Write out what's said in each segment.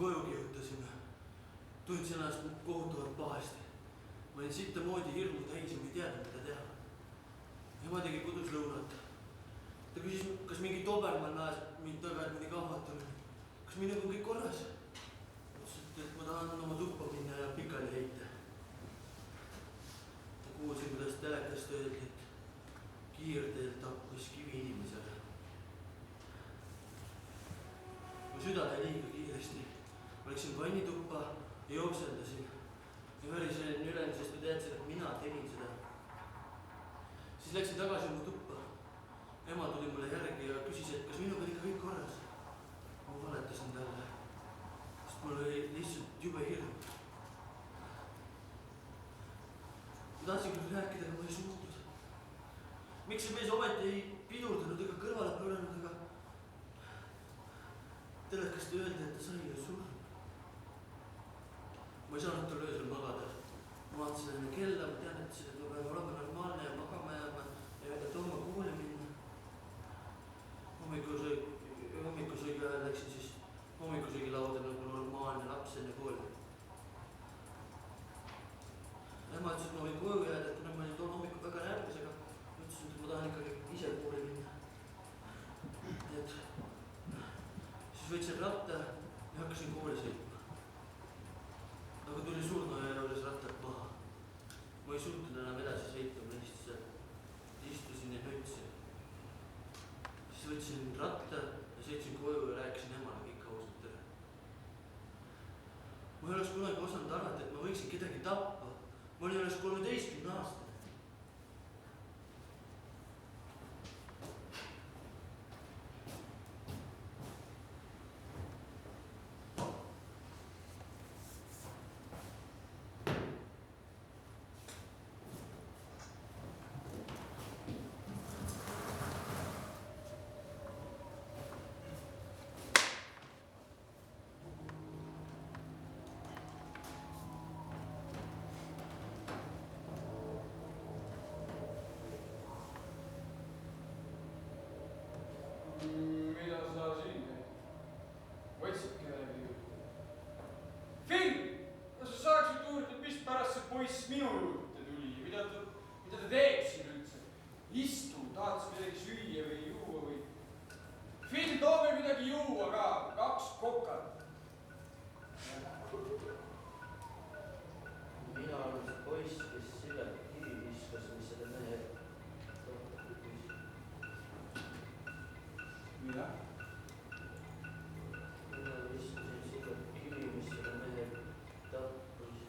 koju kihutasin. Tundsin ennast kohutavalt pahasti. Ma olin sitta moodi hirmu täis ja ma ei teadnud, mida teha. Ema tegi kodus lõunat. Ta küsis, kas mingi Dobermann ajas mind taga, et mõni kahvatamine. Kas minuga on kõik korras? Ütlesin, et ma tahan oma tuppa minna ja pikali heita. Ma kuulsin, kuidas telekast öeldi, et kiirteel tappis kivi inimesele. Mu süda jäi liiga kiiresti. Ma läksin vannituppa ja jooksendasin. Ja väriselin üleni, sest ma teadsin, et mina tegin seda. Siis läksin tagasi oma tuppa. Ema tuli mulle järgi ja küsis, et kas minuga ikka kõik korras. Ma valetasin talle, sest mul oli lihtsalt jube hirm. Ma tahtsin küll rääkida, aga ma ei suutnud. Miks see mees ometi ei pidurdanud ega kõrvale pööranud, aga telekast öeldi, et ta sai ja surnud. Ma ei saanud tal öösel magada. Ma vaatasin enne kella, ma teadetasin, et ma pean olema normaalne ja magama jääma ja tooma kooli minna. Hommikusöögi ajal läksin siis hommikusöögi lauda nagu normaalne laps enne kooli. Ema ütles, et ma võin koju jääda, et kuna ma olin toon hommikul väga närvis, aga ütlesin, et ma tahan ikkagi ise kooli minna. Et siis võtsin ratta ja hakkasin kooli sõitma. Aga tuli surnuaia juures rattad maha. Ma ei suutnud enam edasi sõita, ma lihtsalt istusin ja nötsin. Siis võtsin ratta ja sõitsin koju ja rääkisin emale kõik ausalt ära. Ma ei oleks kunagi osanud arvata, et ma võiksin kedagi tappa. Ma olin alles 13 aastane. Mida sa siin teed? Võtsid kedagi juurde? Finn! Kas sa saaksid uurida, mis pärast see poiss minu juurde tuli? Mida ta teeb siin üldse? Istu, tahad sa midagi süüa või juua või? Finn, too meil midagi juua ka, 2 kokat. Mina olen see poiss, kes selle kivi viskas, mis selle mehe tapis. Mida? Mina viskasin selle kivi, mis selle mehe tappis.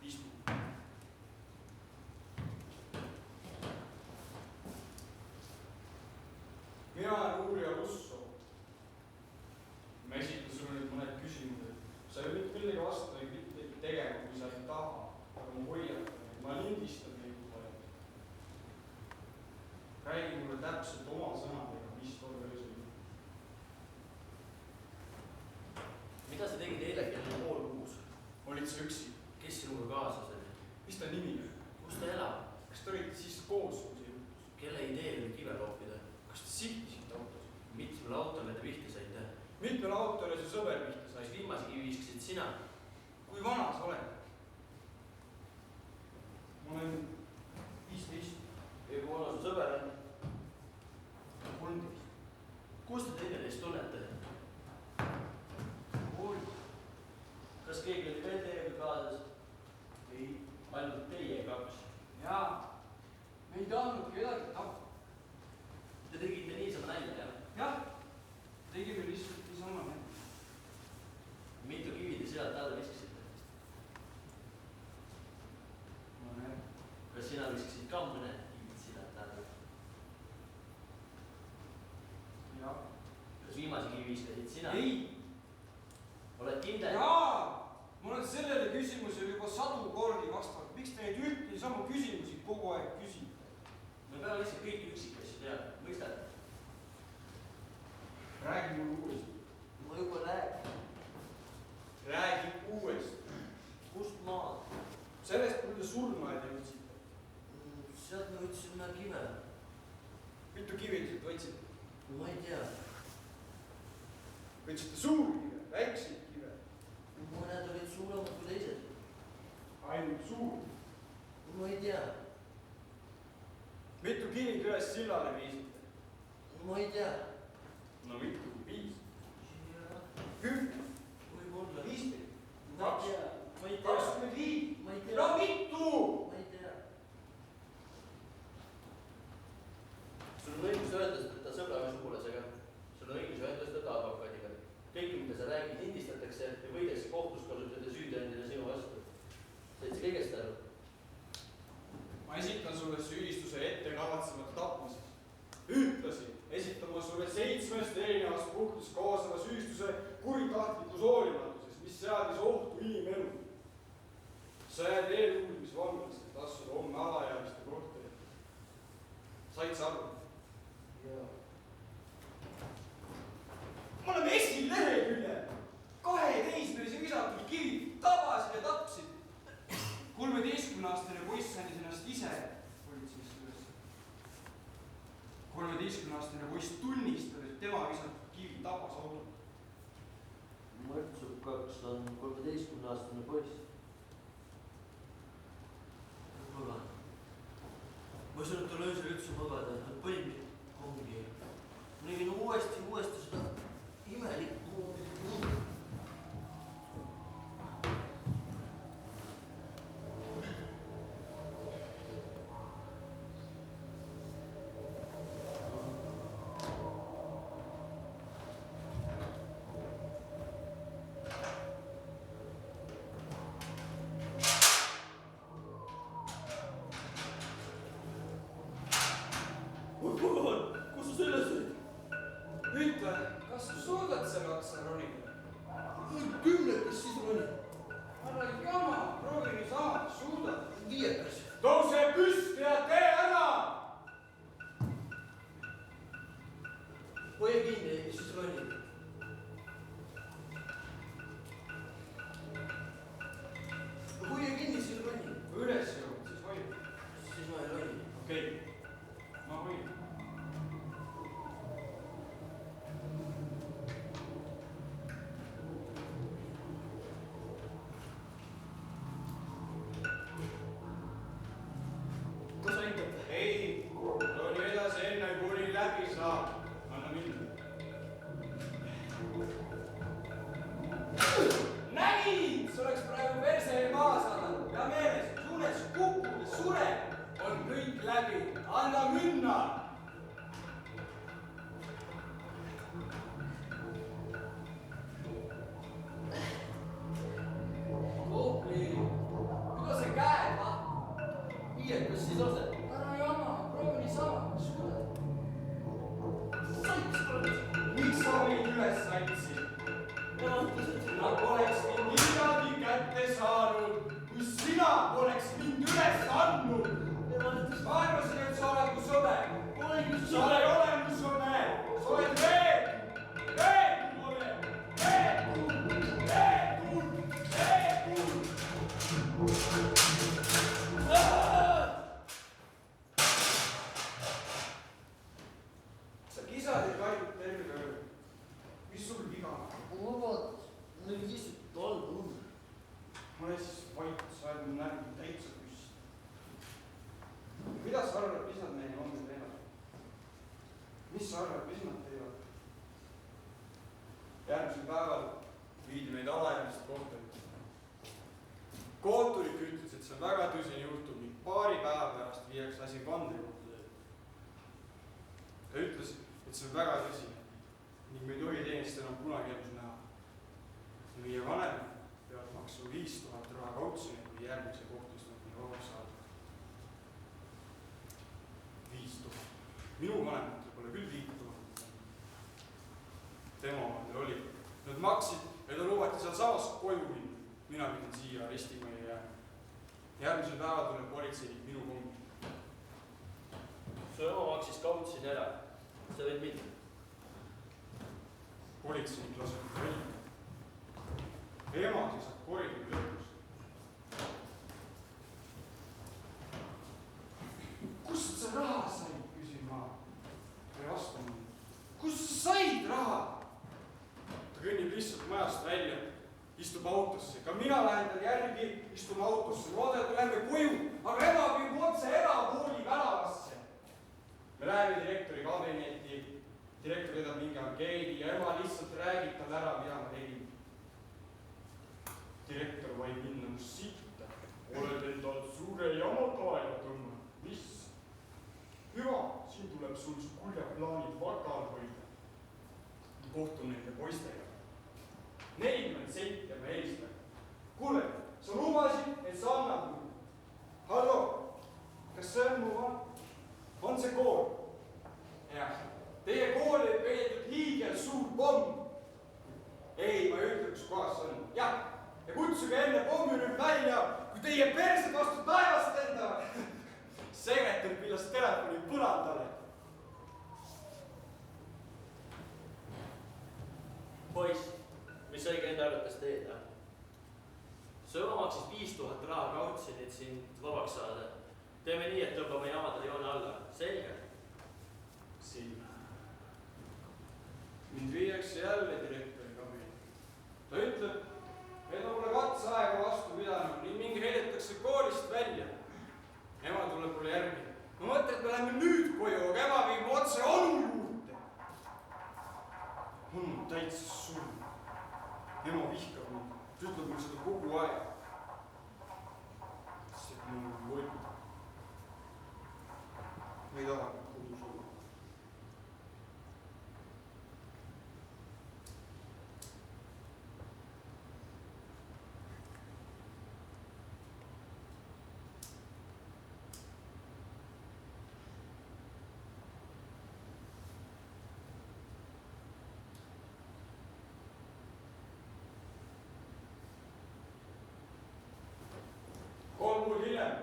Istu. Mina olen uurija Russo. Ma esitan sulle nüüd mõned küsimused. Sa ei võid millega vastu või mitte tegema, kui sa ei taha. Aga ma hoiatan, et ma lindistan neid vaja. Räägi mulle täpselt oma sõnadega, mis tol öösel juhtus. Mida sa tegid eile kell 5:30? Olid sa üksi? Kes sinuga kaasas oli? Mis ta nimi on? Kus ta elab? Kas te olite siis koos, kui see juhtus? Kelle idee oli kive loopida? Kas te sihtisite autos? Mitmele autole te pihta saite? Mitmele autole su sõber pihta sai? Kas viimase kivi viskasid sina? Kui vana sa oled? Ma olen 15. Ja kui vana su sõber on? 13. Kus te teineteist tunnete? Kooli. Kas keegi oli veel teiega kaasas? Ei. Ainult teie 2? Jaa. Me ei tahtnud kedagi tappa. Te tegite niisama nalja, jah? Jah. Tegime lihtsalt niisama nalja. Mitu kivi te sealt alla viskasite? Ma näen. Kas sina viskasid ka mõne kivid sealt alla? Jah. Kas viimase kivi viskasid sina? Ei. Oled kindel? Jaa. Ma olen sellele küsimusele juba 100 kordi vastanud. Miks te neid ühtli samu küsimusi kogu aeg küsite? Me peame lihtsalt kõik üksikasju teada. Mõistate? Räägi mulle uuesti. Ma juba räägin. Räägi uuesti. Kust maalt? Sellest, kui te surnuaeda jõudsite. otsime kive. Mitu kivi te võtsite? Ma ei tea. Võtsite suuri kive, väikseid kive? Mõned olid suuremad kui teised. Ainult suuri? Ma ei tea. Mitu kivi üles sillale viisite? Ma ei tea. No mitu? 5? 10? Võib-olla. 15? Ma ei tea. Ma ei tea. 25? Ma ei tea. No mitu? Ma ei tea. Sul on õigus öelda seda sõbra või sugulasega. Sul on õigus öelda seda advokaadiga. Kõik, mida sa räägid, lindistatakse ja võidakse kohtus kasutada süüdendina sinu vastu. Said sa kõigest aru? Ma esitan sulle süüdistuse ettekavatsemata tapmises. Ühtlasi esitan ma sulle 7 erinevast punktist koosneva süüdistuse kuritahtlikus hoolimatuses, mis seadis ohtu inimelu. Sa jääd eeluurimisvanglasse, et asuda homme alaealiste korteri. Said sa aru? Jaa. Me oleme esileheküljel. 2 teismelise visatud kivi tabasid ja tapsid. 13-aastane poiss andis ennast ise politseisse üles. 13-aastane poiss tunnistas, et tema visatud kivi tabas auto. Mõrtsukaks on 13-aastane poiss. Magan. Ma ei saanud tal öösel üldse magada, nad panid mind kongi. Ma nägin uuesti seda imelikku. Kus sa selles olid? Ütle, kas sa suudad selle otsa ronida? 10, kes siis oli? Ära jama, proovi niisama, suudad. 5. Tõuse püsti ja tee ära! Hoia kinni, siis roni. Hoia kinni, siis roni. Kui üles jõud, siis hoid. Siis ma ei roni. Okei, ma hoid. Kus sa hingad? Ei, roni edasi enne, kui uni läbi saab. Anna minna. Nägid! See oleks praegu perse maha saanud. Ja meeles, suunes kukub ja sureb. On kõik läbi. Anna minna! Koopli. Kuidas sa käed, ma? 5, kas siis on see? Ära jama, proovi niisama, suudad. Sats pole. Miks sa mind üles andsid? Ma mõtlesin, Nad poleks mind niimoodi kätte saanud, kui sina poleks mind üles andnud. Ma arvasin, et sa oled mu sõber. Sa ei ole mu sõber. Sa oled veetud. Sa kisasid ainult terve öö. Mis sul viga on? vabandust, mul oli lihtsalt halb õnn. Ma olen siis vait, sa oled mu närvi täitsa püsti. Mida sa arvad, mis nad meile homme teevad? Mis sa arvad, mis nad teevad? Järgmisel päeval viidi meid alaealiste kohtusse. Kohtunik ütles, et see on väga tõsine juhtum ning paari päeva pärast viiakse asi vandekohtusse. Ta ütles, et see on väga tõsine ning me ei tohi teenist enam kunagi elus näha. Meie vanemad peavad maksma 5000 raha kautsjoni, kui järgmise kohtuistungil vabaks saada. 5000. Minu vanematel pole küll 5000. Tema omadel oli. Nad maksid ja ta lubati seal samas koju minna. Mina pidin siia arestimajja jääma. Järgmisel päeval tuleb politseinik minu kongi. Su ema maksis kautsjoni ära. Sa võid minna. Politseinik laseb välja. Ema seisab koridori lõpus. Kust see raha istub autosse. Ka mina lähen tal järgi, istun autosse. Vaadata lähme koju, aga ema viib otse erakooli väravasse. Me läheme direktori kabinetti. Direktor edab mingi ankeedi ja ema lihtsalt räägib tal ära, mida ma tegin. Direktor vaid minna must sitta. Oled endalt suure jama taela tõmmanud. Mis? Hüva, siin tuleb sul su kuljaplaanid vakal hoida. Kohtun nende poistega. 40 senti ja ma helistan. Kuule, sa lubasid, et sa annad mulle. Hallo, kas see on mu on see kool? Jah. Teie kooli ei peidetud hiigel suur pomm. Ei, ma ei ütle, kus kohas see on. Jah, ja kutsuge enne pommirühm välja, kui teie persed vastu taevast lendavad. Segetud, millest telefoni põrandale. Poiss, mis õige enda arvates teed, su ema maksis 5000 raha kautsin, et sind vabaks saada. Teeme nii, et tõmbame jamadele joone alla. Selge? Selge. Mind viiakse jälle direktori kabinetti. Ta ütleb, et ma pole katseaega vastu pidanud ning mingi heidetakse koolist välja. Ema tuleb mulle järgi. Ma mõtlen, et me läheme nüüd koju, aga ema viib otse onu juurde. On täitsa surm. Ema vihkab mind. Ta ütleb mulle seda kogu aeg. See on nagu võlg. Ma ei taha kodus olla. Hiljem,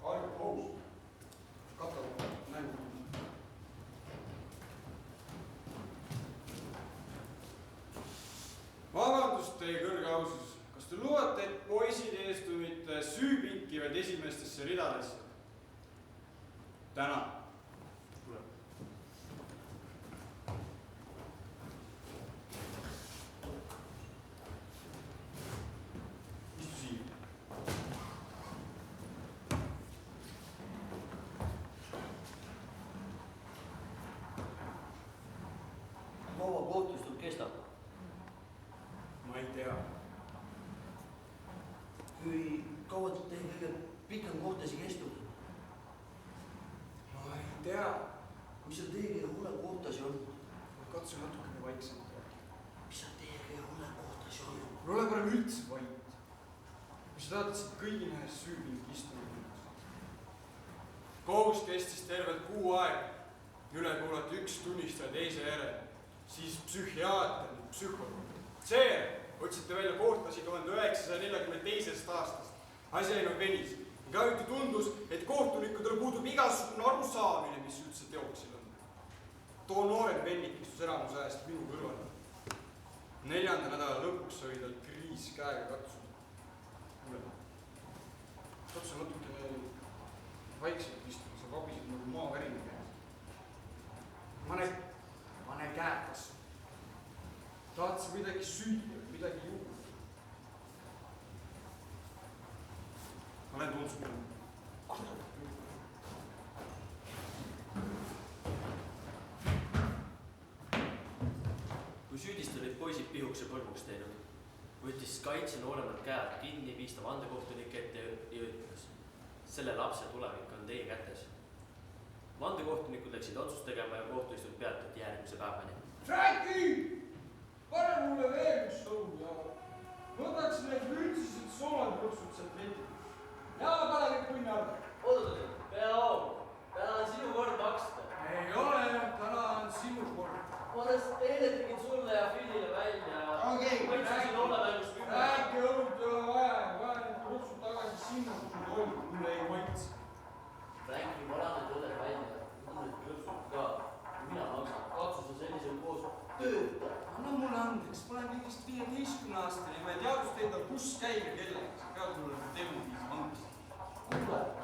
Arvo Hoos, Kataloo, nägu. Vabandust teie kõrge ausus, kas te lubate, et poisid eestumite süüpinkivad esimestesse ridadesse? Täna. Tule. Istu siia. Kaua kohtustud kestab? Ma ei tea. Kui kaua teie kõige pikem kohtasi kestud? Ma ei tea. Mis seal teie kõige hullem kohtasi on? Katsu natukene vaiksemalt rääkida. Mis seal teie kõige hullem kohtasi on? Mul ole parem üldse vait. Kui sa tahad, et sa kõigi nähes süüpink istunud. Kohus kestis tervelt 6 aega. Üle kuulati 1 tunnistaja teise järel. Siis psühhiaater, psühholoog. Seejärel otsite välja kohtlasi 1942. aastast. Asi ainult venis. Käuti tundus, et kohtunikudel puudub igasugune arusaamine, mis üldse teoksil on. Too noorem vennik istus enamus ajast minu kõrval. 4. nädala lõpuks oli tal kriis käega katsuda. Katsu natukene vaikselt istuda, sa vabisid nagu maavärini käes. Pane käed kasvu. Tahad sa midagi süüa, midagi juua? Ma lähen toon sulle. Kui süüdistada olid poisid pihuks ja põrmuks teinud, võttis kaitse nooremad käed kinni, viis ta vandekohtunike ette ja ütles. Selle lapse tulevik on teie kätes. Vandekohtunikud läksid otsust tegema ja kohtuistung peatati järgmise päevani. Franki! Pane mulle veel üks sõum ja võtaks need lündsised soolapruksud sealt veidi. Ja pane kõik punni alla. Oodata, pea on sinu kord maksta. Ei ole, täna on sinu kord. Ma eile tegin sulle ja Philile välja. Okei, räägi õlut ei ole vaja. Vaja need pruksud tagasi sinna, kus nad olid. Mulle ei maitse. Franki, ma lähen tõde välja. Mul need krõpsud ka. Mina maksan. Katsu sa sellisel koos tööta. Anna mulle andeks. Ma olen kõigest 15 aastani. Ma ei teadust endal, kus käib ja kellega. Sa pead mulle temmu viis andeks. Kuule.